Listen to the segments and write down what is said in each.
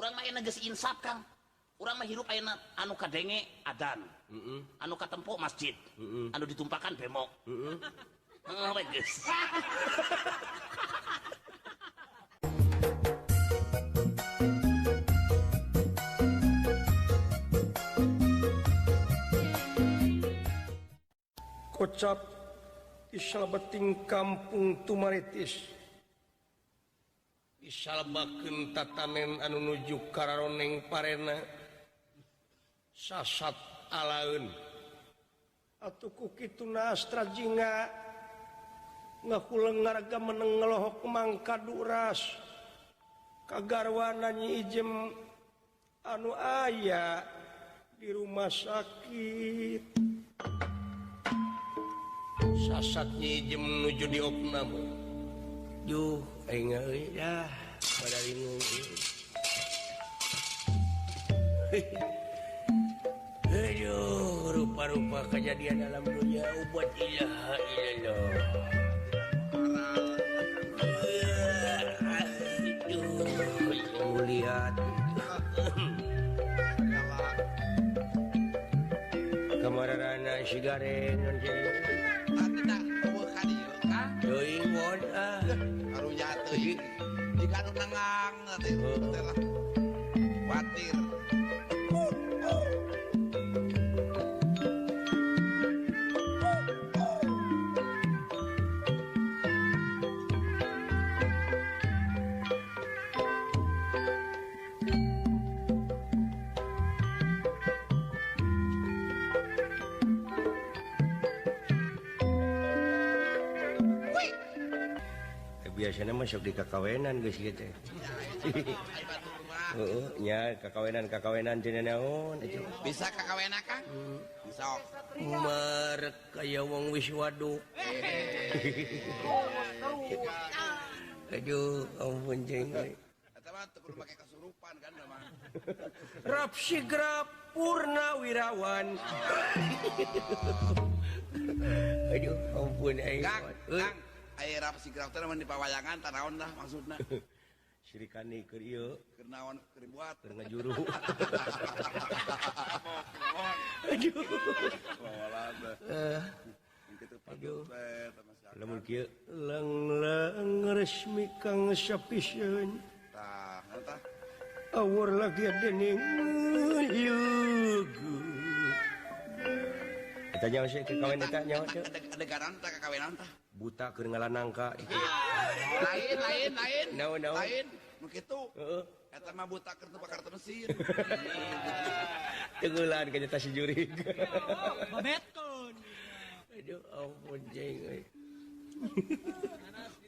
urang mah geus insaf Kang. Urang mah hirup ayeuna anu kadenge adzan. Anu katempo masjid. Anu ditumpakan bemo. Heeh we geus. Kocap isal beting kampung Tumaritis disalbakeun tatanen anu nuju kararoneng parena sasat alaeun atuh ku kitu astra jinga ngakuleung ngarga meneng ngelohok mangka duras kagarwana Nyi Ijem anu aya di rumah sakit. Sasat Nyi Ijem menuju di opnam. Duh, aing euy dah badaringung. Aduh, rupa-rupa kejadian dalam dunia ubat ilaha illallah. Aduh, lihat. Kamarana si gareng jika nu nengang telah khawatir. Biasanya masuk di kakawenan guys gitu. Nya kakawenan cenah naon itu. Bisa kakawenan Kang? Bisa. Marek kaya wong wis waduk. Aduh, ampun ceng. Eta mah teu kudu make kasurupan kan mah. Rapsi grap Purnawirawan. Aduh, ampun aing. Kang, aya rap sigraf teh mun di pawayangan tanaon dah maksudna. Sirikani keur ieu. Keur naon keur buat keur ngajuru. Aduh. Walah. Kitu patuh teh lamun kieu lang resmi kang sapisieun. Tah, eta. Awur lagi dening yugu. Eta nyawa sih kawin eta nyawa teh. Adegaran teh kakawenan teh. Buta keur ngalanangka. Lain. Naon. Lain. Nu kitu. Heeh. Eta mah buta keur teu bakar mesin. Teugulan ka nyata si jurig. Babetkeun. Aduh, ampun jeng euy.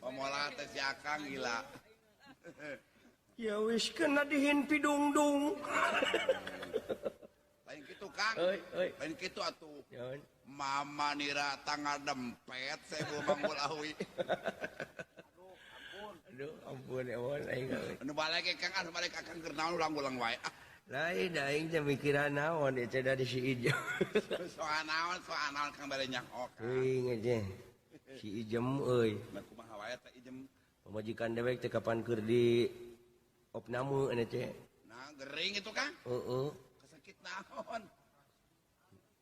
Omola teh si Akang gila. Ya wis kena dihin pidungdung. Lain kitu Kang. Euy. Lain kitu atuh. Naon? Mama nira tanggal dempet saya bawa manggul awi. Aduh, ampun euy aing euy. Anu balik Kang, anu balik Akang keur naon ulang-ulang wae. Lain aing teh mikiran naon eta dari si Ijem. Soal naon Kang bari nyakok. Teuing aja. Si Ijem euy. Nah kumaha wae teh Ijem. Pamajikan dewek teh kapan keur di opname anu teh. Nah, gering itu Kang. Heeh. Kesakit naon?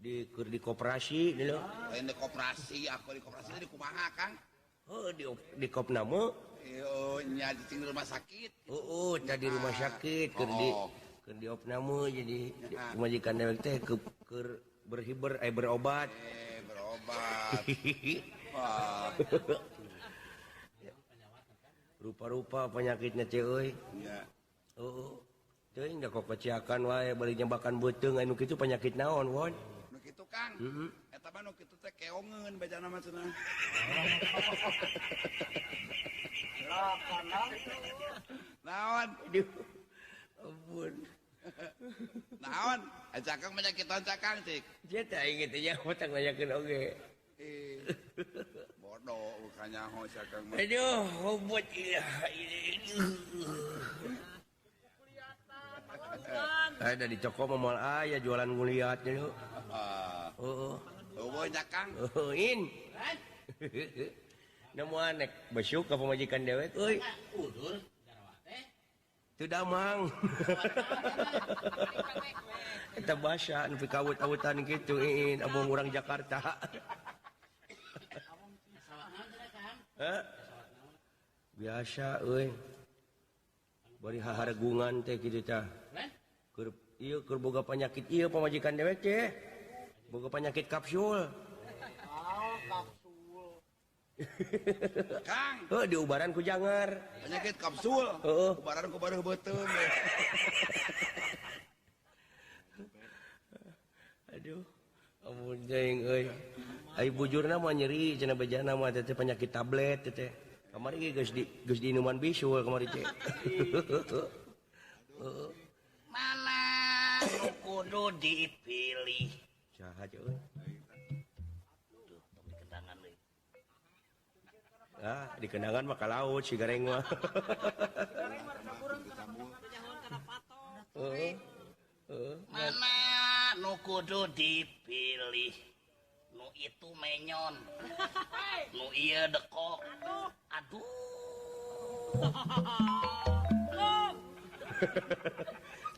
Di keur di koperasi dulu. Lain di koperasi, aku di koperasi di kumaha Kang? Oh di kopname. Yo nya di rumah sakit. Oh tadi rumah sakit keur di opname jadi pamajikan dewek teh keur berhibur berobat. Berobat. Wah. Rupa-rupa penyakitnya teh euy. Iya. Oh. Teuing da kok keciakan wae bari nyebakan beuteung anu kitu penyakit naon won? Nu kitu Kang. Eta mah nu kitu teh keongeun bacana mah cenah. Naon? Aduh. Ampun. Naon? Cakang penyakitan Cakang cik. Jeta aing teh nya hotang ngayakeun oge. Bodoh bukannya ho Cakang mah. Aduh, hobot ilaha illallah. Ada di toko momal aya jualan nguliat dulu. Heeh. Eueuh Cakang. In. Nemu anek besuk ka pamajikan dewek euy. Udur jarawat teh. teu damang. Eta bahasa nu pikawut-awutan kitu iin abong urang Jakarta. Hah? Biasa euy. Bari hahargungan teh kitu tah. Keur ieu keur boga penyakit ieu pamajikan dewek teh. Boga penyakit kapsul. Kang, Diubaran ku jangar. penyakit kapsul. Heeh. Kubaran ku baruh beuteung. Aduh. Amun jeung euy. Ai bujurna mah nyeri cenah bejana mah teh penyakit tablet teh. Kamari ge geus di minuman bisul kamari teh. Mana nu kudu dipilih? Saha euy? Duh, tong dikendangan deui. Di kenangan mah ka laut si gareng mah. Mana nu kudu dipilih? Nu itu menyon. Nu ieu dekok. Aduh.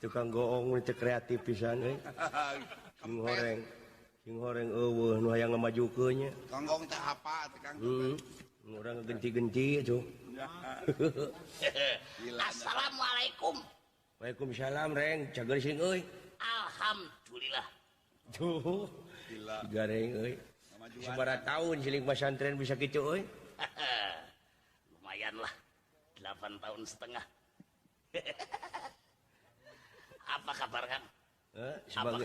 Tukang goong teh kreatif pisan euy. Sing horeng eueuh nu hayang ngamajukeun nya. Kanggong teh apa teh Kang? Urang genti-genti atuh. Assalamualaikum. Waalaikumsalam reng, cager sing euy. Alhamdulillah. Tuh. Gila. Si gareng euy. Sabaraha taun siling pesantren bisa kitu euy? Lumayan lah. 8 tahun setengah. Apa kabar Kang?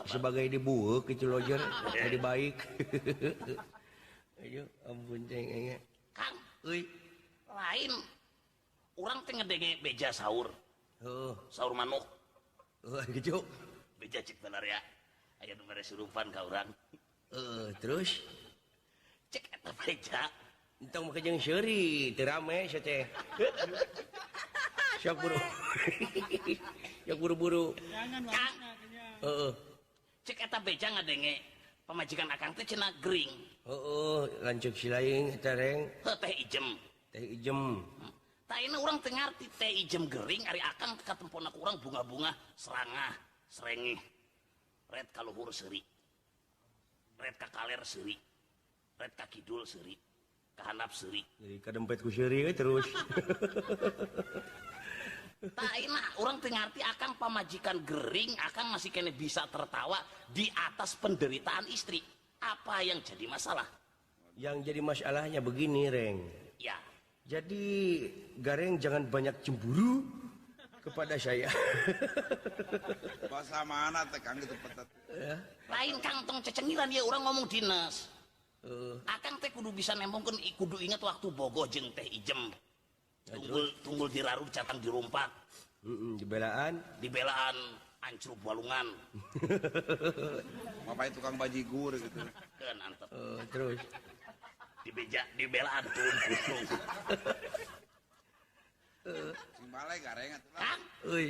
Sebagai dibueuk kitu lojer, jadi baik. Ayo ampun ceng. Kang, Euy. lain urang teh ngedenge beja sahur. Heuh. Sahur manuk. Gitu. Beja cik bener ya. Aya nu mere surupan ka urang. Terus Cek eta beja. entong make jeung seuri, teu rame sia teh. Sok buru. Sok buru-buru. Jangan Kang, Heeh. cek eta beja ngadenge pamajikan akang teh cenah gering. Lanceuk si laing eta reng, Heuh teh ijem. teh ijem. Taina urang teu ngarti teh ijem gering ari akang ka temponna urang bunga-bunga serangah, serengeh. Red ka luhur seuri. Red ka kaler seuri. Red ka kidul seuri. Ka handap seuri. Jadi kadempet ku seuri we terus. Taina urang teu ngarti akang pamajikan gering, akang masih kene bisa tertawa di atas penderitaan istri. Apa yang jadi masalah? Yang jadi masalahnya begini, Reng. Ya, Jadi Gareng jangan banyak cemburu kepada saya. Bahasa mana teh Kang gitu petet. lain Kang tong cecengiran ya urang ngomong dinas. Akang teh kudu bisa nembongkeun kudu ingat waktu bogoh jeung teh ijem. Tunggul diraruk catang dirumpak. Dibelaan. Dibelaan ancruk balungan. Ngapain tukang bajigur gitu. Keun antep. Terus Dibelaan turun gunung. Sing balai gareng atuh. Kang, euy,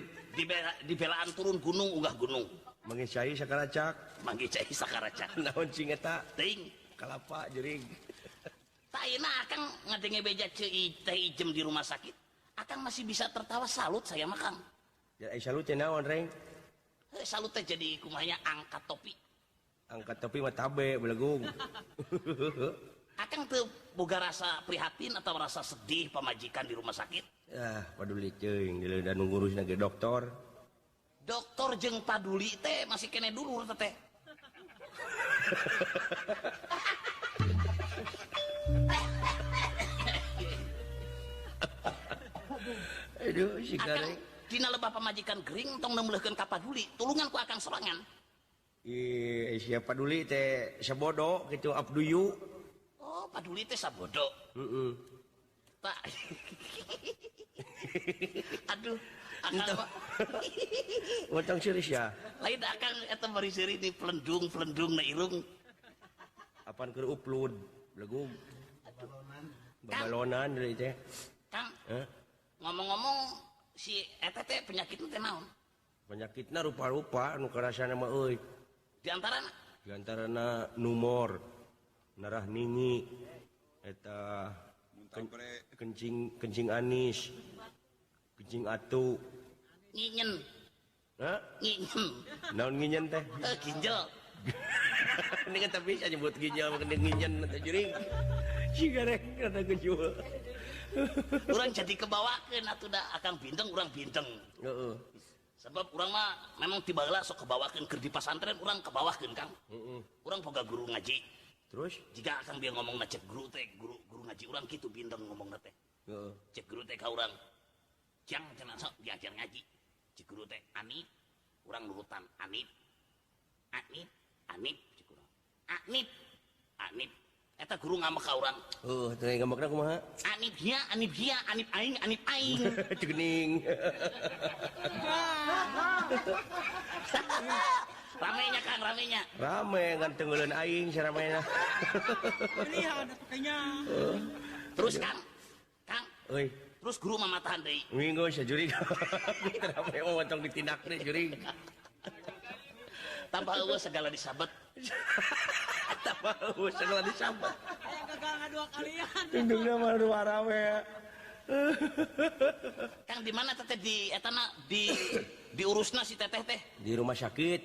dibelaan turun gunung unggah gunung. mangisai sakaracak. Manggi cai sakaraca. Naon cing eta? Ting. Kalapa jering. Taina akang ngadenge beja teh ijem di rumah sakit. Akang masih bisa tertawa, salut saya mah Kang. Ya salut teh naon, Reng? Salut teh jadi kumanya angkat topi. Angkat topi mah tabe belegung. Akang teu boga rasa prihatin atau rasa sedih pamajikan di rumah sakit. Paduli ceuing dileundan nu ngurusna ge dokter. Dokter jeung paduli teh masih kene dulur teh. Aduh, si Akang Gareng. dina lebah pamajikan gering tong nemuleukeun ka paduli, tulungan ku akang sorangan. Siapa duli teh sabodo gitu abduyu. Oh, paduli teh sabodo. Tak. Aduh, akang mah. Montong serius ya. Lain akang eta bari seuri di pelendung na irung. Apaan keur upload belegung. Babalonan deui teh. Kang, Hah? ngomong-ngomong si eta teh penyakitna teh naon? Penyakitna rupa-rupa anu karasana mah euy. Di antarana Di antarana numor, narah ningi, eta Muntabre kencing anis, kencing atu, Nginyen. Hah? Nginyen. Naon nginyen teh? Ginjal. Ini kan tapi bisa nyebut ginjal makan nginyen atau juring. Si gareng kata kejual. Urang jadi kebawakeun atuh da akang bintang urang bintang. Heeh. Sebab urang mah memang tibaheula sok kebawakeun keur di pesantren urang kebawakeun Kang. Urang boga guru ngaji. Terus? Jika akang dia ngomong cek guru teh guru ngaji urang kitu bintang ngomongna teh. Heeh. Cek guru teh ka urang. Jang cenah sok diajar ngaji. Cek guru teh Anip. Urang nurutan Anip. Anip cek urang. Anip. Eta guru ngamek ka urang. Teu ngambekna kumaha? Anip hia, Anip aing. Cegening. Ramenya Kang, ramenya. Rame ngan tengeuleun aing saramena. Lihat atuh kayaknya. Terus Kang. Euy, Terus guru mamatahan deui. minggu sajurig. Rame mah motong ditindak deui jurig. Tambah eueuh segala disabet. Tambah segala disambat. Aya gagal ngadua kalian. Indungna mah nu rame. Kang di mana teteh di etana diurusna si teteh teh? Di rumah sakit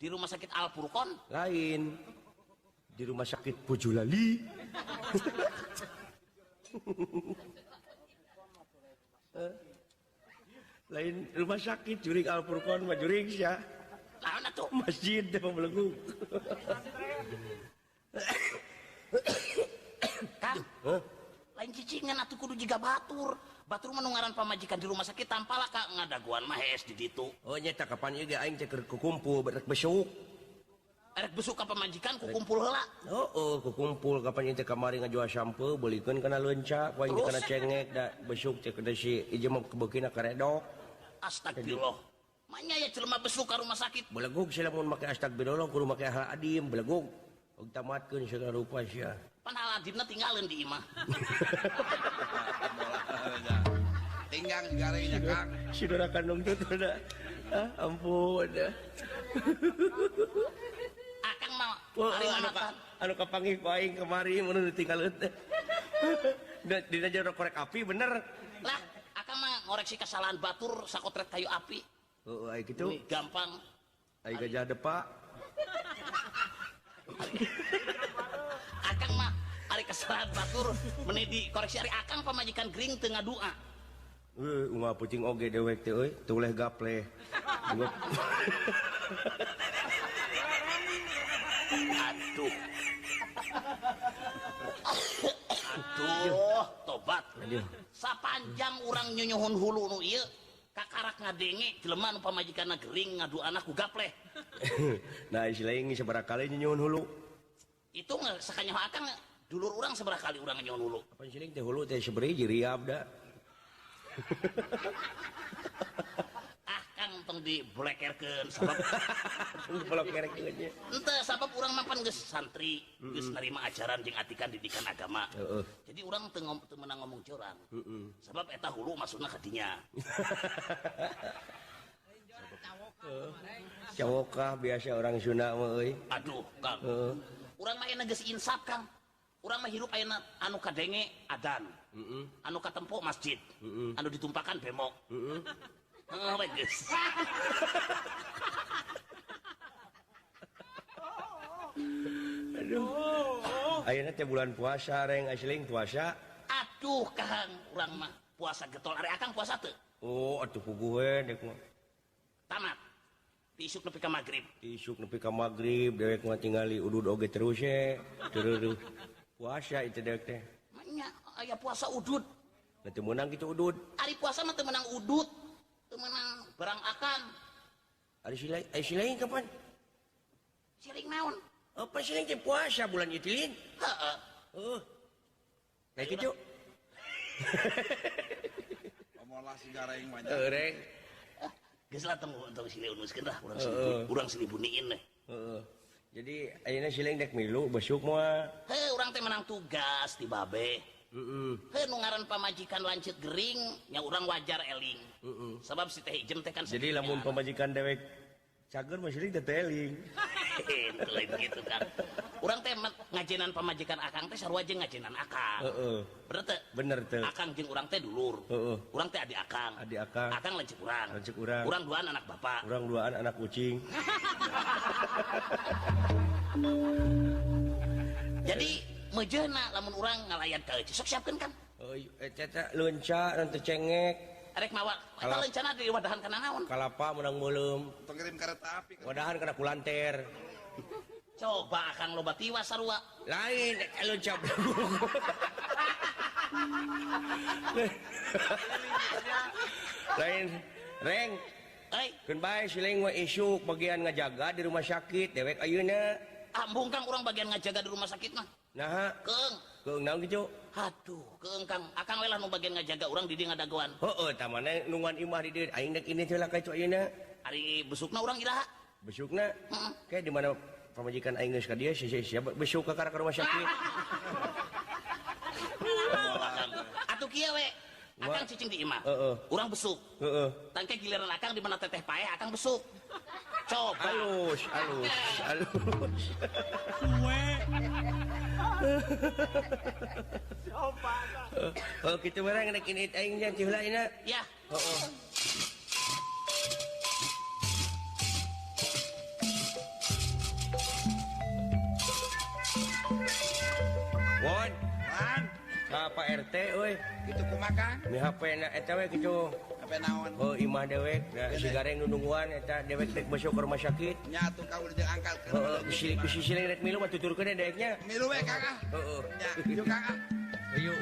Di rumah sakit Al Furqon. lain. Di rumah sakit Bojolali. Lain rumah sakit jurig Al Furqon mah jurig sia. Naon atuh? Masjid teh belegu. Kang. Lain cicingan atuh kudu jiga batur. Batur mah nu ngaran pamajikan di rumah sakit tampala ka ngadaguan mah hees di ditu. Oh nyata kapan ieu ge aing teh keur kukumpul berek besuk. Erek besuk ka pamajikan ku kumpul heula. Kukumpul kapan ieu teh kamari ngajual sampo beulikeun kana leunca, ku aing teh Terus? kana cengek da besuk teh kada si ieu mah kebeukina karedok. Astagfirullah. Manya ya jelema besuk ka rumah sakit. Belegug sila mun make astagfirullah kudu make hal adim belegug. Og tamatkeun segala rupa sia. Pan Aladinna tinggalin di imah. Tinggang garengnya Kang. Saudara kandung teh da. Ampun. Akang mah Wah, ari mamatan. anu kapanggih ku aing kemari mun ditinggalkeun teh. Dina jero korek api bener. Lah, akang mah ngoreksi kesalahan batur sakotret kayu api. Heeh, aya kitu. Gampang. Aya gajah depa. Akang mah ari kesalahan batur meni dikoreksi ari akang pamajikan gering teu ngadua. Ungah pucing oge dewek teh euy, teu leh gaple. Aduh. Tobat. Aduh. Sapanjang urang nyunyuhun hulu nu ieu kakarak ngadenge jelema nu pamajikanna gering ngadu anak ku gapleh. Nah, istilah ini seberapa kali nyunyun hulu. Itu sakanyaho akang dulur urang seberapa kali urang nyunyuhun hulu. Apa sih teh hulu teh seberi jiriab da. Kang tong diblekerkeun sabab Pelok kerek nya. henteu sabab urang mapan geus santri, geus narima ajaran jeung atikan didikan agama. Heeh. Jadi urang teu meunang ngomong curang. Sebab eta hulu maksudna ka dinya. Cawokah biasa orang Sunda mah euy. Aduh, Kang. Urang mah aya geus insaf, Kang. Urang mah hirup ayeuna anu kadenge adan. Anu katempo masjid. Anu ditumpakan bemok. Heeh, we geus. Aduh. Ayeuna teh bulan puasa reng asling puasa. Aduh, Kang, urang mah puasa getol ari akang puasa teu? Oh, atuh puguh dek mah. Tamat. Diisuk nepi ka magrib. Isuk nepi ka magrib dewek mah tingali udud oge terus terus puasa itu dewek teh. Manya aya puasa udud. Nah, teu meunang kitu udud. Ari puasa mah teu meunang udud. Teu meunang barang akan. Ari silain kapan? Siring naon? Apa silain teh puasa bulan itilin? Heeh. Kayak gitu. Omolah si gareng mah. Reng. Geus lah tong sileuneuskeun dah urang silibuniin deh. Heeh. Jadi ayeuna silain dek milu besuk mah. Urang teh menang tugas di babe. Nu ngaran pamajikan lanceut gering nya urang wajar eling. Sebab si teh ijem teh kan Jadi lamun pemajikan dewek cager mah silain teh teling. lain gitu kan. Urang teh ngajenan pamajikan akang teh sarua jeung ngajenan akang. Bener teh? Bener teh. Akang jeung urang teh dulur. Urang teh adik akang. Adik akang. Akang lanceuk urang. Lanceuk urang. Urang duaan anak bapak. Urang duaan anak kucing. Jadi mejeuna lamun urang ngalayan ka eueuh sok siapkeun kan. Eta leunca nanti cengek. Arek mawa eta lencana di wadahan kana naon? Kalapa menang meuleum. Pengirim kereta api. Wadahan kana kulanter. Coba akang loba tiwas sarua. Lain eta leunca. Lain reng. Keun bae siling we isuk bagian ngajaga di rumah sakit dewek ayeuna. Ambung Kang urang bagian ngajaga di rumah sakit mah. Nah, keung naon kitu? Aduh, keung Kang, akang we lah nu bagian ngajaga urang di dieu ngadagoan. Heueuh, tah mana nungan imah di dieu aing dek ini teh lah kitu ayeuna. Ari besukna urang iraha. Besukna? Kayak di mana pamajikan aing geus ka dieu siapa besuk ka rumah sakit. Atuh kieu we. Akang cicing di imah. Urang besuk. Tangke giliran akang di mana teteh pae akang besuk. Coba. Halus. Oh, kita barang nak ini aing nya teh heula ina. Ya. Won, Wan, Pak RT euy. gitu kumakan. Mi HP na eta we kitu. Apa naon? Oh, imah dewek, si gareng nunungguan eta dewek dek besok ke rumah sakit. Nyatu kau udah angkat ke. Si siling rek milu mah tuturkeun deweknya. Milu we Kang ah. Heeh. Ya, yuk Kang ah. Ayo.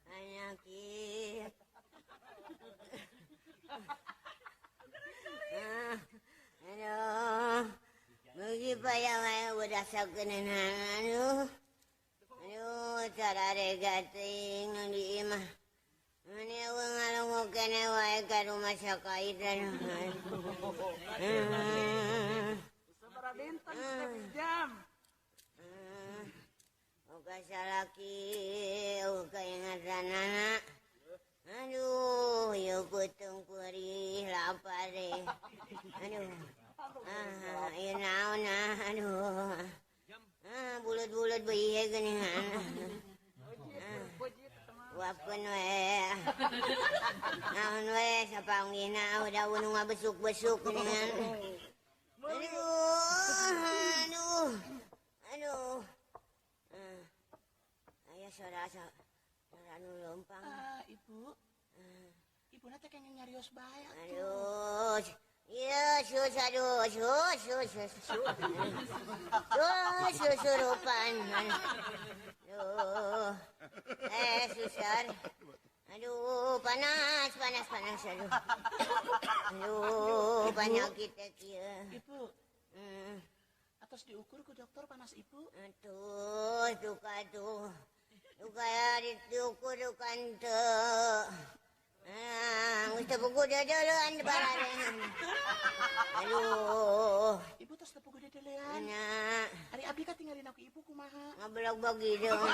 Penyakit. Aduh, bagi payah saya udah sakeun aduh. Aduh, cara regating di imah. Ini ngalungok kene wae ka rumah sakit aduh. Sabaraha dinten jam. Uga salaki, uga ingatan anak. Aduh, ya putung perih lapar deh. Aduh, iya naon aduh. Bulat-bulat bayi geningan. Wapun we. Naon we, sapanggina udah unung besuk-besuk geningan. Aduh. Ayah sorasa nu lompang. Ibu. Ibu teh kayaknya nyarios bae. Aduh. Iya, aduh, susurupan. Aduh. Susar. Aduh, panas, aduh. Aduh, penyakit kieu. Ibu. Atos diukur ku dokter panas ibu. Atuh, tuh. Duka ya diukur dukan teu. Geus teu puguh dadeuleun bararehan. Aduh. Ibu tos teu puguh dadeuleun. Nya. Ari abdi ka tinggalin aku ibu kumaha? Ngablog bagi dong.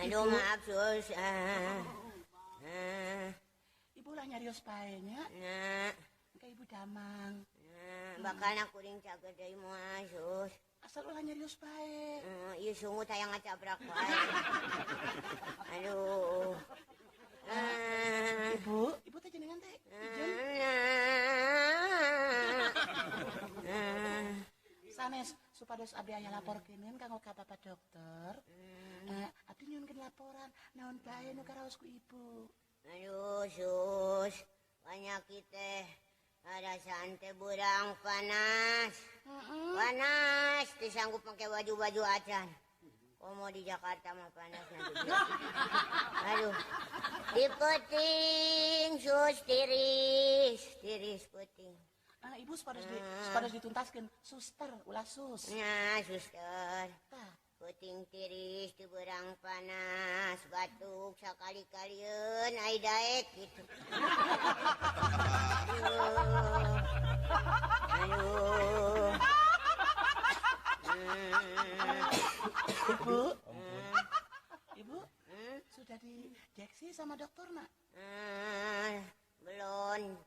Aduh, maaf sus. Ibu lah nyarios bae nya. Nah, Ka ibu damang. bakal na kuring cager deui moal sus. Asal ulah nyarios bae. Ieu sungut hayang ngacabrak wae. Aduh. Ibu teh jenengan teh. Sanes supados abdi aya laporkeun kanggo ka Bapak dokter. Abdi nyuhunkeun laporan naon bae nu karaos ku ibu. Aduh, sus. Penyakit teh ada sante burang panas. Panas, disanggup pakai baju-baju acan. Komo di Jakarta mah panasnya juga. Aduh. Dipeting, sus, tiris peting. Ibu supados dituntaskeun suster ulah sus. Nah, suster. Tah, Puting tiris teu beurang panas, batuk sakali-kalieun ai daek gitu. Aduh. Ibu, ibu, sudah diinjeksi sama dokter nak? Belum,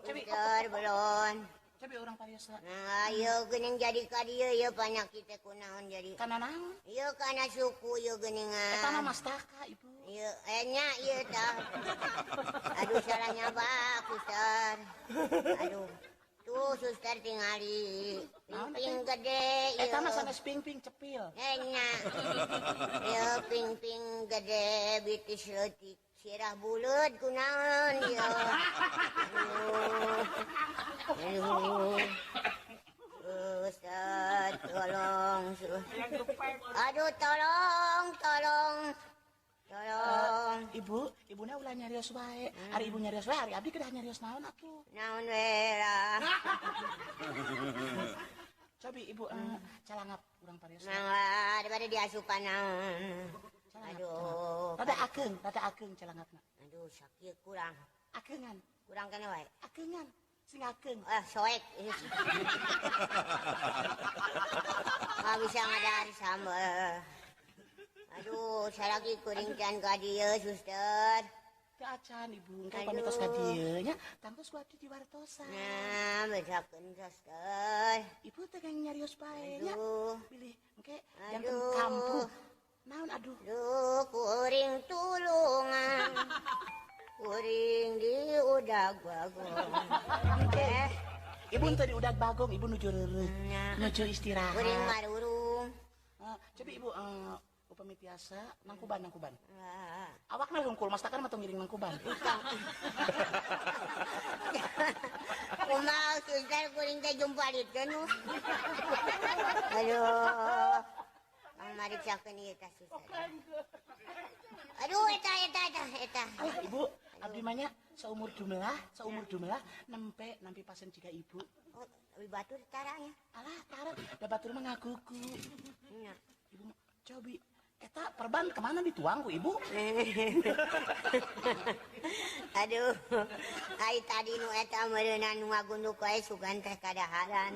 suster belum. Coba orang pariasa. Nah, ieu geuning jadi ka dieu ieu panyakit teh kunaon jadi. Kana naon? Ieu kana suku ieu geuningan. Eta mah mastaka, ibu. Ieu nya ieu tah. Aduh salah nyabak, suster. Aduh. Tuh suster tingali. Ping gede ieu. Eta mah sanes ping-ping cepil. Nya. Ieu ping-ping gede bitis leutik. Sirah bulut kunaon ieu. Aduh. Ustaz, tolong. Aduh, tolong. Ibunya ulah nyarios wae. Hari ibu nyarios wae, hari abdi kedah nyarios naon atuh. Naon we lah. Cobi ibu calangap urang parios. Mangga daripada diasupan naon. Aduh. Rada akeung calangapna. Aduh, sakit kurang. Akeungan, Kurang kene wae. akeungan. Sing akeung. Soek. Nggak bisa ngadari sambal. Aduh, saya lagi kuring can ka dieu, suster. Teu acan ibu, engke pamitos ka dieu nya, tangtos ku abdi diwartosan. Nah, besakeun suster. Ibu teh kang nyarios bae nya. Aduh. Pilih engke yang Aduh. kampung. Naon aduh. Duh, kuring tulungan. Kuring di udag bagong. Ibu teh di udag bagong, ibu nuju reureuh. Nya. Nuju istirahat. Kuring marurung. Coba ibu upami tiasa nangkuban. Wah. Awakna hungkul mastakan mah tong ngiring nangkuban. Kumaha suster kuring teh jumpalikeun nu. Aduh. Ang mariksakeun ieu tah suster. Aduh, eta. Alah ibu, abdi mah nya saumur jumlah nampi pasien jika ibu. Oh, batur caranya. Alah tarek, da batur mah ngagugu. Nya. Ibu mah cobi eta perban kemana dituang ku ibu? Aduh, ai tadi nu eta meureunna nu ngagunduk wae sugan teh kadaharan.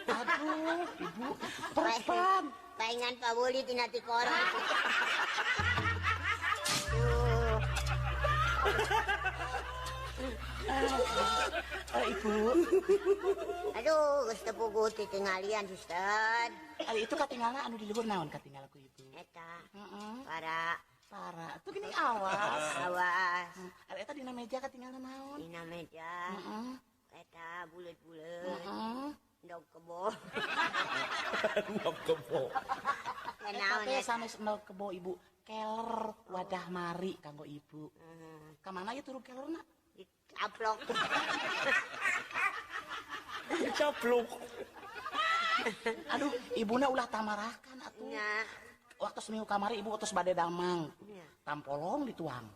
Aduh, ibu, perban. Paingan pabuli tina ti koran. Ibu. Aduh, geus teu puguh tingalian suster. Itu katinggalna anu di luhur naon katinggal ku ibu? Eta. Heeh. Para Parah. Tuh gini awas. awas Eta dina meja katinggalna naon? dina meja. Heeh. Eta bulet-bulet. Heeh. Ndog kebo. Ndog kebo. Kenaon Eta eta? sanes endog kebo ibu. Keler wadah mari kanggo ibu. Kamana ieu turun kelerna? Dicaplok. Capluk. Aduh, ibuna ulah tamarahkan atuh. Nya. Waktu seminggu kamari ibu utus bade damang. Nya. Tampolong dituang.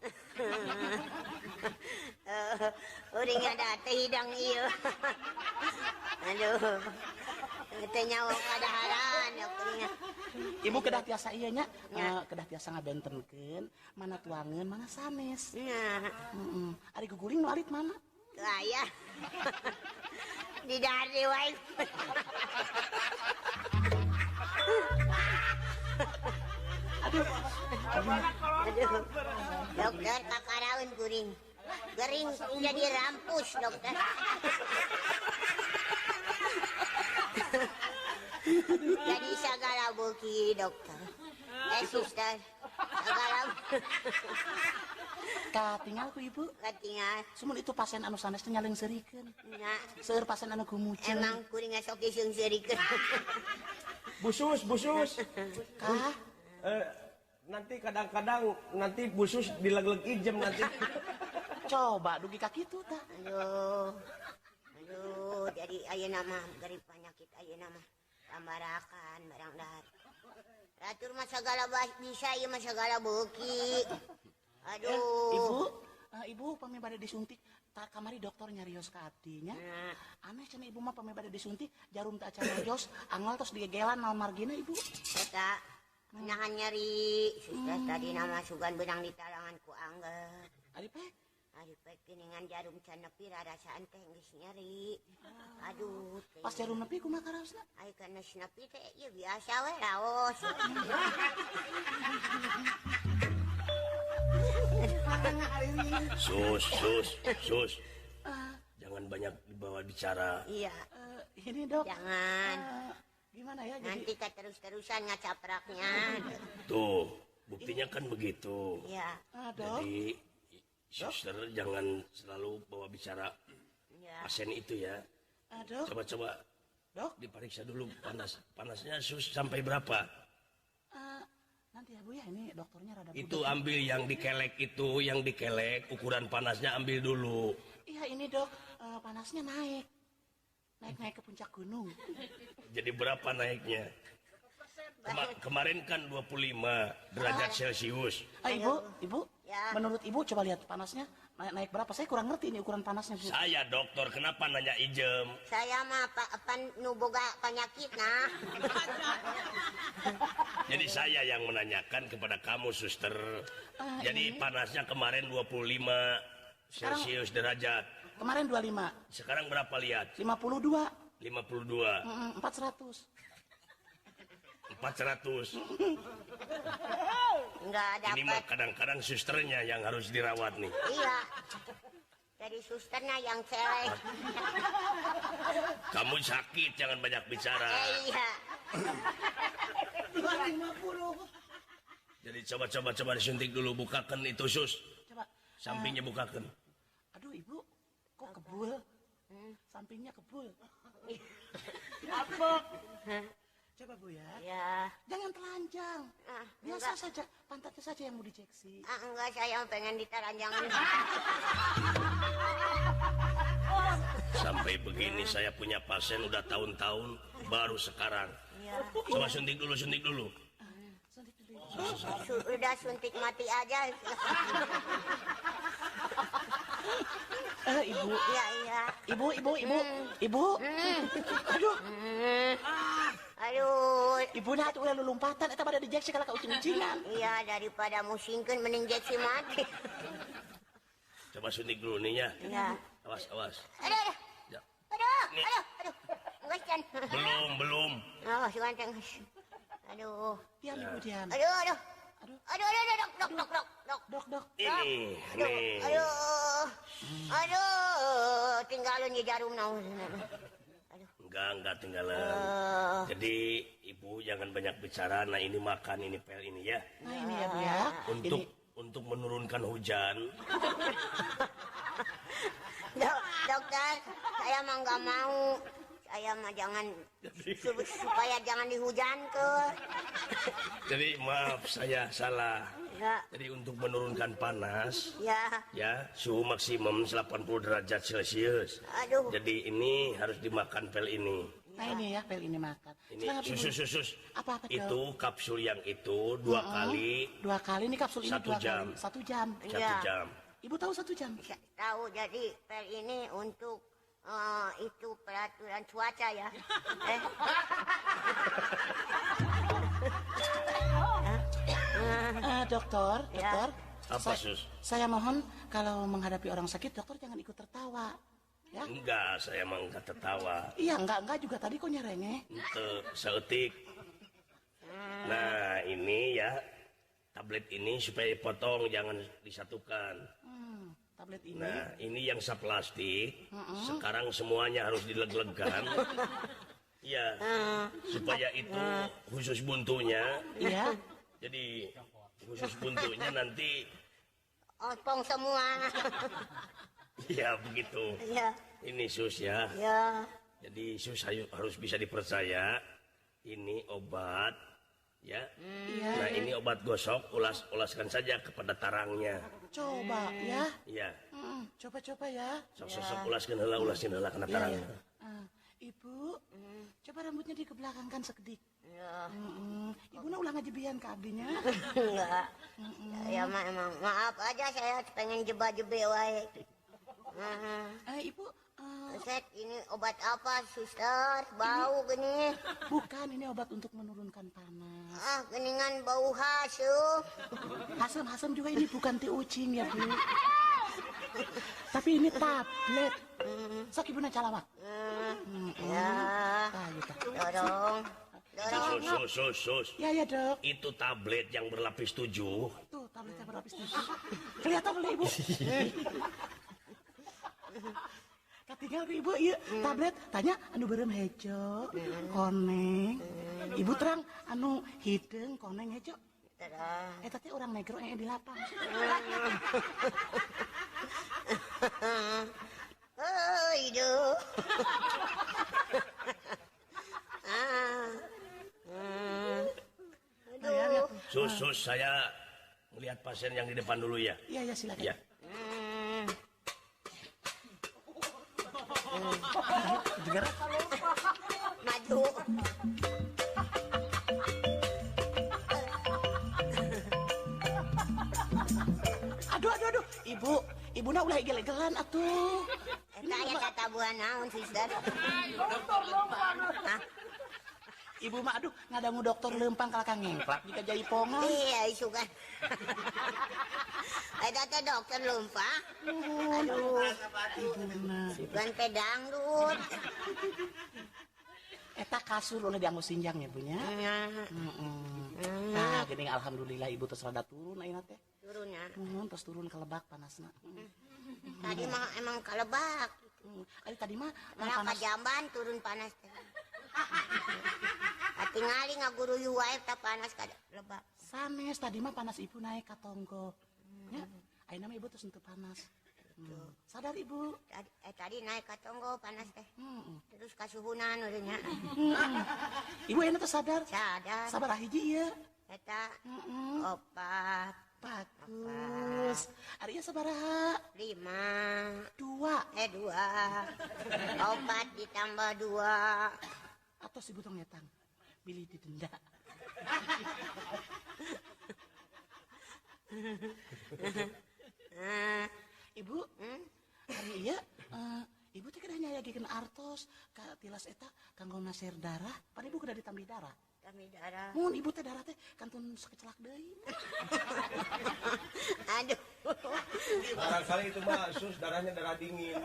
Uring ada teh hidang ieu. Aduh. Teu nyawa kadaharan ya kuringna. Ibu kedah tiasa ieu nya, kedah tiasa ngabentenkeun mana tuangeun, mana sanes. Nya. Heeh. Ari guguling nu alit mana? Teu aya. Di dari wae. Aduh. Aduh. Dokter kakaraun kuring. Gering jadi rampus dokter. Jadi segala beuki dokter. Suster. Segala Katinggal ku ibu. katingal. Sumun itu pasien anu sanes teh nyaleungseurikeun. Nya. Seueur pasien anu gumuceun. Emang kuring sok diseungseurikeun. Busus. Kah? Nanti kadang-kadang nanti busus dileg-leg ijem nanti. Coba dugi ka kitu tah. Aduh, jadi ayeuna mah gari penyakit ayeuna mah tambarakan barang dahar. Ratur mah sagala bisa ieu mah sagala beuki. Aduh. Ibu pami bade disuntik tak kamari dokter nyarios ka abdinya. Nah, Aneh cenah ibu mah pame bade disuntik jarum tak acan jos angol tos digegelan naon margina ibu. eta nahan nyeri. Suster tadi nama sugan benang di talangan ku angger. Ari pe Ari pek geningan jarum can nepi rarasaan teh geus nyeri. Aduh, teh. pas jarum nepi kumaha karaosna? Ai kana nepi teh ieu biasa we raos. Sus. Jangan banyak dibawa bicara. Iya, Ini dok. jangan. Gimana ya jadi? Nanti teh terus-terusan ngacapraknya. Tuh, buktinya kan begitu. Iya, Dok. Jadi suster jangan selalu bawa bicara iya. pasien itu ya. Dok. Coba Dok. diperiksa dulu panasnya sus sampai berapa. Nanti ya Bu ya ini dokternya rada Itu ambil yang dikelek ukuran panasnya ambil dulu. Iya ini dok, panasnya naik ke puncak gunung. Jadi berapa naiknya? Kemarin kan 25 derajat Celcius. Ibu, Ya. menurut ibu coba lihat panasnya naik berapa? Saya kurang ngerti ini ukuran panasnya Bu. Saya dokter, kenapa nanya ijem? Saya mah nu boga penyakit nah. Jadi saya yang menanyakan kepada kamu suster. Jadi panasnya kemarin 25 Celcius derajat. Kemarin 25, Sekarang berapa lihat? 52, 52, 400. 400. Enggak Ini mah dapat. kadang-kadang susternya yang harus dirawat nih. Iya. Dari susternya yang celek. Kamu sakit, jangan banyak bicara. Iya. Jadi coba disuntik dulu, bukakan itu sus. Coba. Sampingnya bukakan. Aduh ibu, kok kebul? Sampingnya kebul. Coba Bu ya. Ya. Jangan telanjang. Biasa Enggak. saja, pantatnya saja yang mau diceksi. Enggak, saya pengen ditaranjangan. Sampai begini saya punya pasien udah tahun-tahun, baru sekarang. Iya. Coba suntik dulu. Suntik dulu. Udah suntik mati aja. Ibu. Iya. Ibu. Aduh, Aduh. ibu nah tuh udah lulumpatan, eta pada dijeksi kalau kau ucing-ucingan. Iya, daripada musingkeun mending jeksi mati. Coba suntik dulu nih ya. Iya. Awas. Aduh. Ya. Aduh. Enggak can. Belum. Oh, si ganteng. Aduh. Diam ibu diam. Aduh. Dok. Ini. Aduh, tinggalin di jarum naon. Enggak tinggalan. Jadi ibu jangan banyak bicara. Nah ini makan, ini pel ini ya. Nah ini ya Bu ya. Untuk menurunkan hujan. Dokter, saya mah nggak mau. Saya mah jangan supaya jangan dihujankan. Jadi maaf saya salah. Ya, Jadi untuk menurunkan panas, ya. suhu maksimum 80 derajat Celcius. Aduh. Jadi ini harus dimakan pel ini. Nah ini ya, pel ini makan. Ini Silakan, Ibu. sus. Apa Dok? Itu kapsul yang itu 2 kali 2 kali ini kapsul ini 1 2 jam. kali. 1 jam. 1 Iya. jam. Ibu tahu 1 jam? Saya tahu jadi pel ini untuk itu peraturan cuaca ya. Dokter. Apa sus? Saya mohon kalau menghadapi orang sakit, dokter jangan ikut tertawa. Ya? Enggak, saya emang enggak tertawa. Iya, enggak juga tadi kok nyerengeh. Ente seetik. Nah ini ya tablet ini supaya dipotong jangan disatukan. Tablet ini. Nah ini yang saplastik. Sekarang semuanya harus dileg-legan. Iya. Supaya itu khusus buntunya. Iya. Jadi khusus buntunya nanti. Opong semua. Ya begitu. Ya, Ini sus ya. ya. Jadi sus harus bisa dipercaya. Ini obat. Ya. Iya. Nah ini obat gosok. Ulaskan saja kepada tarangnya. Coba ya. Iya. Coba ya. Sok ulaskan heula kena tarangnya. Ibu, coba rambutnya dikebelakangkan sekedik. Ya. Ibu na ulang aja bian ke abdinya. Enggak. Ya emang maaf aja saya pengen jeba-jebe wae. Ibu, Set, ini obat apa, suster? Bau gini. bukan ini obat untuk menurunkan panas. Ah, geningan bau hasu. Asam juga ini bukan teh ucing ya, Bu. Tapi ini tablet. Sok ibu calawak. Ya, Ayo, Kak. dorong. Dorong. Sus. Ya, Dok. Itu tablet yang berlapis 7. Tuh, tabletnya berlapis 7. Kelihatan oleh Ibu. Katinggal ke Ibu, iya. Tablet, tanya, anu berem hejo, koneng. Ibu terang, anu hidung, koneng hejo. Terang. Tadi orang negro yang di lapang. Oh, hidup. Aduh. Sus, saya melihat pasien yang di depan dulu ya. Iya, silakan. Ya. Dengar? Maju. Aduh. Ibu na ulah igel-igelan atuh. Eta aya tatabuhan naon, suster? Hah? Ibu mah aduh ngadangu dokter lempang kalakang ngengklak jika jadi pongan. Iya, isu kan. Eta teh dokter lumpah. Aduh, bukan pedang, Dut. Eta kasur oleh dianggo sinjang ya punya. Nah, gini alhamdulillah ibu terus rada turun ayeuna teh. Turunnya. Terus turun ke lebak panasna. Tadi mah emang kalebak. Tadi mah Malah panas. jamban turun panas teh. Tingali ngaguru wae teh panas ka lebak. Sanes tadi mah panas ibu naik ka tonggo. Ya, ayeuna mah ibu terus henteu panas. Sadar ibu. Tadi naik ka tonggo panas teh. Terus kasuhunan urangnya. Ibu ayeuna teh sadar. Sadar. Sabar hiji ieu. Eta opat. Bagus. Ari ieu sabaraha? 5. 2. 2. Opat ditambah 2. Atau si butong nyetang. Pilih didenda. Ibu, hari iya, ibu teh kedah nyayageun artos ka tilas eta kanggo naser darah, pada ibu kedah ditambih darah. Tambih darah. Mun ibu teh darah teh kantun sakecelak deui. Aduh. Barangkali itu mah sus darahnya darah dingin.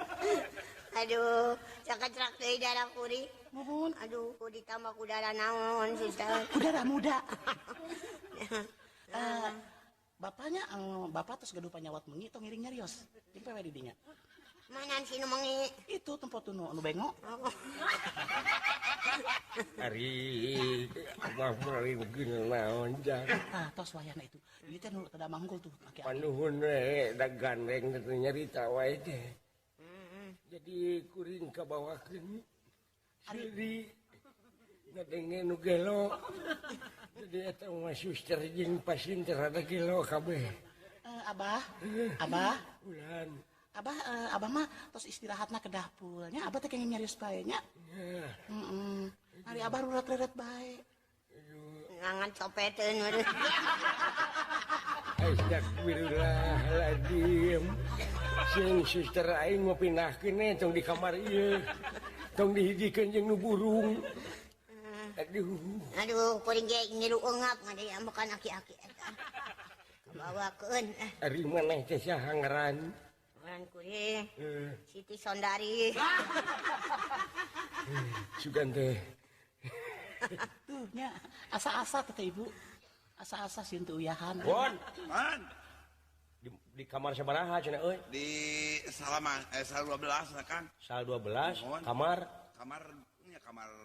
Aduh, cakak-cakak deui darah kuring. Nuhun, Aduh, ku ditambah ku darah naon, suster. udara muda. Bapaknya, bapak terus gaduh panyawat mengi tong ngiring nyarios. Jeung pewe di dinya. Mana si nu mengi? Itu tempat nu anu bengok. Ari, mah meuli begini naon jang. Tos wayana itu. Ieu teh nu tada manggul tuh make Panuhun we da gandeng teh nyarita wae teh. Jadi kuring kabawakeun siri ngadenge nu gelo. Jadi eta mah suster jeung pasien teh rada gelo kabeh. Abah. Ulan. Abah mah tos istirahatna ke dapur. Nya abah teh kenging nyarios bae nya. Hari abah ruret-ruret bae. Ngangan copeteun urang. Astagfirullahaladzim. Sing suster aing mau pindahkeun tong di kamar ieu. Tong dihijikeun jeung nu burung. Aduh, kuring ge ngilu eungap ngade ambekan aki-aki eta. Kabawakeun. Ari maneh teh saha ngaran? Ngaran kuring. Siti Sondari. Sugan teh. Tuh nya asa-asa teh ibu. Asa-asa sieun teu uyahan. Bon, Man, di kamar sabaraha cenah euy? di Salaman, sal 12 nah Kang. Sal 12, Mohon. kamar Kamar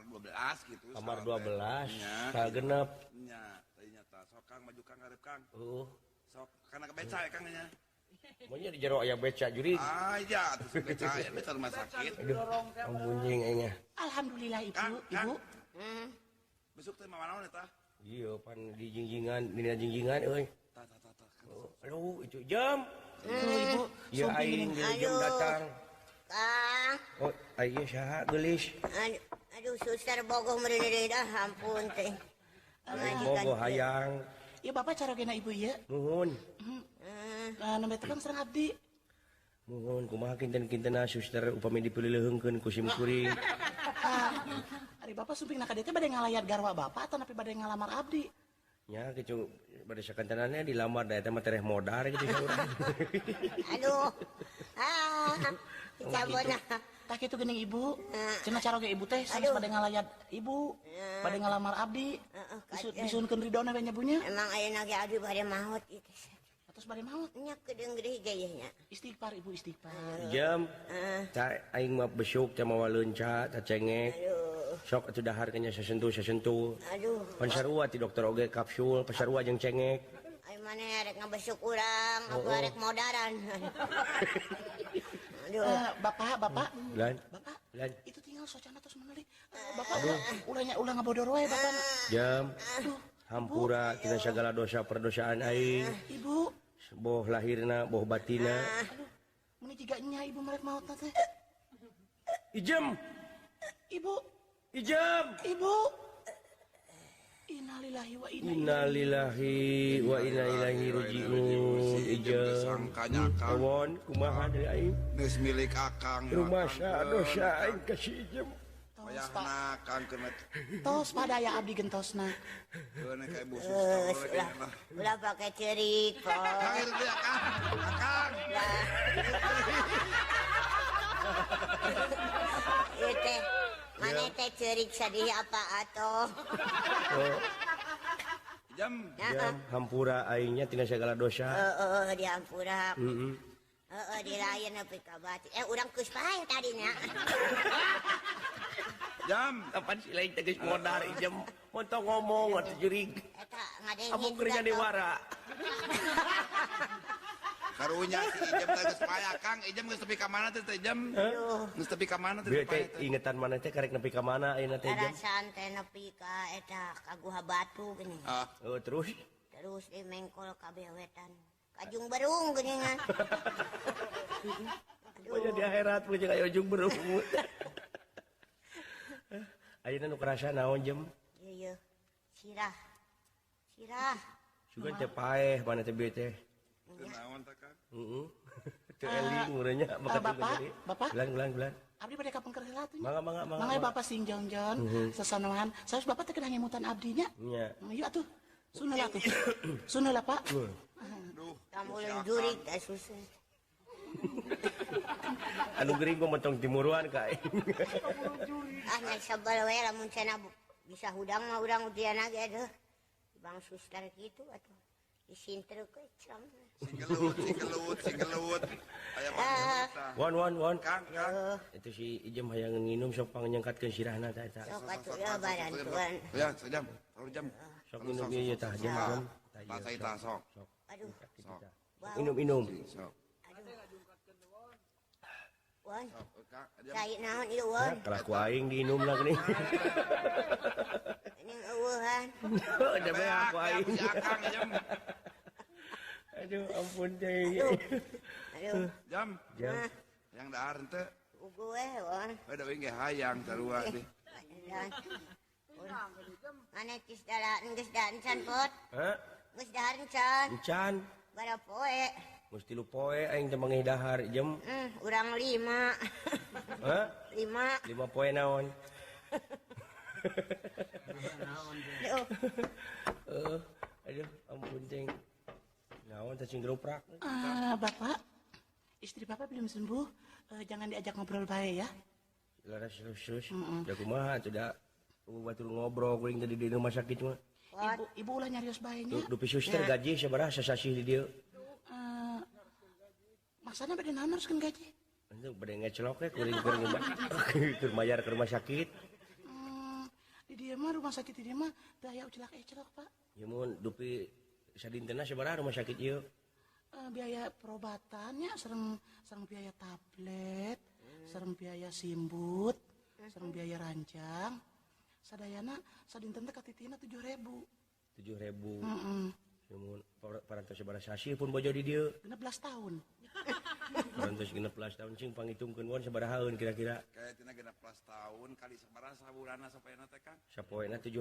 12 gitu. kamar salah teh. 12, Nya. sal genep. Nya, teuing nyata. Sok Kang maju Kang ngarep Kang. Sok kana ke beca ya Kang nya. Maunya di jero aya beca juri. Iya, terus beca ya beca rumah sakit. Aduh, ambunjing nya. Alhamdulillah ibu, Kang, ibu. Besok teh mah naon eta? Iya, pan di jinggingan, dina jinggingan euy. Tah. Aduh, itu jam. Tuh ibu. Ya aing dia jam Aduh. datang. Kang, Oh, aing saha geulis. aduh suster bogoh meureun dah ampun teh. Mogo hayang. Iya bapak cara gena ibu ieu. Nuhun. Nembe tukang serang abdi. Mohon kumaha kinten-kinten suster upami dipileuheungkeun ku simkuring. Ari bapak suping ka dieu teh bade ngalayat garwa bapak atau napi bade ngalamar abdi? Nya kitu bade sakantanana dilamar da eta mah tereh modar gitu urang. Aduh. Cabona. Tak itu geuning ibu. Cenah cara ge ibu teh sanes bade ngalayat ibu, bade ngalamar abdi. Disunkeun ridona we nya bunya. Emang ayeuna ge abdi bade maot gitu. Terus bade maot. Nya kedeung geudeung gaya nya. Istighfar ibu istighfar. Jam. Ta aing mah besuk teh mawa leunca, ta cengek. Aduh. Sok atuh dahar nya sasentuh. Aduh. Pan sarua ti dokter oge kapsul, pasarua jeung cengek. Ai maneh rek ngabesuk urang, aku rek modaran. Aduh. Bapak. Lan. Bapak. Lan. Itu tinggal socana terus menelik. Bapak ulah ngabodor wae bapak. Jam. Hampura tina sagala dosa perdosaan aing. Ibu. Boh lahirna, boh batina. Aduh. Muni jiga nya ibu merek maot teh. Ijem. Ibu. Ibu. Innalillahi wa inna ilaihi rajiun. Ijem. Sangkanya Kang. Awon kumaha deui aing? Geus milik Akang. Rumasa dosa aing ka si Ijem. Payahna Kang kena Tos padaya abdi gentosna. kena kayak ibu suster Ulah pakai cerik, kok. Akhir dia Akang. Ieu teh maneh teh cerik sadih apa atoh. Jam. Jam hampura aingnya tina segala dosa. Diampura. Dirayeun nepi ka batin. Urang geus paeh tadinya. Jam. Kapan si lain tegas modar Ijem. Montong ngomong atuh jurig. Eta ngadengit. Abang kerja di wara. Karunya si Ijem teh geus paeh Kang. Ijem geus tepi ka mana teh Ijem? Geus tepi ka mana teh? Bieu teh ingetan mana teh karek nepi ka mana ayeuna teh Ijem. Rasaan teh nepi ka eta ka Guha Batu geuning. Oh terus Terus di mengkol ka bewetan. Kajung Berung geuningan. pokoknya di akhirat punya kayak ujung berumut. Ayeuna nu kerasa naon Jem? Ieu sirah. Sugan teh paeh mana teh bieu teh. Teu naon teh Kang? Heeh. Teu eling urangnya Bapak. Bulan. Abdi bade ka pengker heula tuh. Mangga. Bapak sing jongjon sasanoan. Sanes bapak teh kedah ngemutan abdinya. Nya. Ieu atuh. Sunul atuh. Sunul Pak. Kamulun jurig teh susah. Anu gering gua mentong timuruan ka aing. Nya sabal we lamun cenah bisa hudang mah urang udiana ge deuh. Bang suster kitu atuh. Disinter ke cam. Singgelut. Aya mah. Wan. Kang. Itu si Ijem hayang nginum sok pangnyangkatkeun sirahna tah eta. Sok atuh ya barantuan. Ya, sejam. Taruh jam. Sok minum ieu tah Jem. Pasai tah sok. Aduh. Minum. Sok. Wan, Kang, cai naon ieu wan? Kalaku aing diinum lah geuning. Ning eueuhan. Ada bae aku aing. Si Akang jam. Aduh ampun teh. Aduh. Jam. Yang dahar teh. Ugu we wan. Ada we ge hayang sarua teh. Ane tis geus daan can pot. Hah? Geus daan can. Encan. Bara poe. Mesti lu poe aing teh mangih dahar Jem. Urang 5. Hah? 5. 5 poe naon? Aduh ampun ceng. Naon teh cing geroprak. Bapak. Istri Bapak belum sembuh. Jangan diajak ngobrol bae ya. Laras terus. Ya kumaha atuh da. Batur ngobrol kuring tadi di rumah sakit mah. Ibu ulah nyarios bae nya. Dupi suster gaji sabaraha sasasih di dieu. Maksana bade naon haruskeun gaji? Itu bade ngecelok we kuring keur mayar ke rumah sakit. Di dieu mah rumah sakit di dieu mah teu aya ucelak Pak. Ya mun dupi sadintena sabaraha rumah sakit ieu? Biaya perobatannya sareng biaya tablet, sareng biaya simbut, sareng biaya ranjang. Sadayana sadinten teh katitina 7.000. 7.000. Mun parantos sabaraha sasih pun bojo di dieu? 16 tahun. Parantos 16 tahun cing pangitungkeun won sabarahaeun kira-kira? Kayak tina 16 tahun kali sabaraha sabulanna sapoena teh Kang? Sapoena 7.000.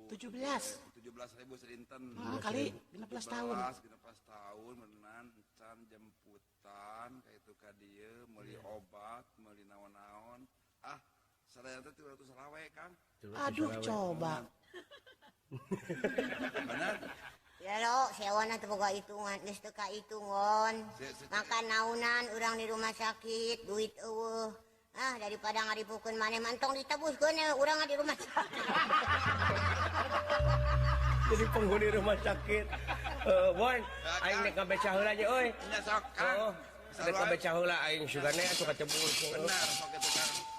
17.000 sedinten. Kali 16 tahun. 16 tahun menan can jemput kejutan kayak itu ka dieu meuli obat meuli naon-naon sadaya teh 300 rawe Kang Aduh, coba. bener Ya lo, sewana teu boga hitungan, geus teu kahitungan. Makan naunan urang di rumah sakit, duit eueuh. Daripada ngaripukeun maneh mantong ditebuskeun urang di rumah sakit. Jadi penghuni rumah sakit. Bon, aing nek ngabeca heula aja euy. nya sok Kang Nek ngabeca heula aing sugane atuh katebus. bener sok itu Kang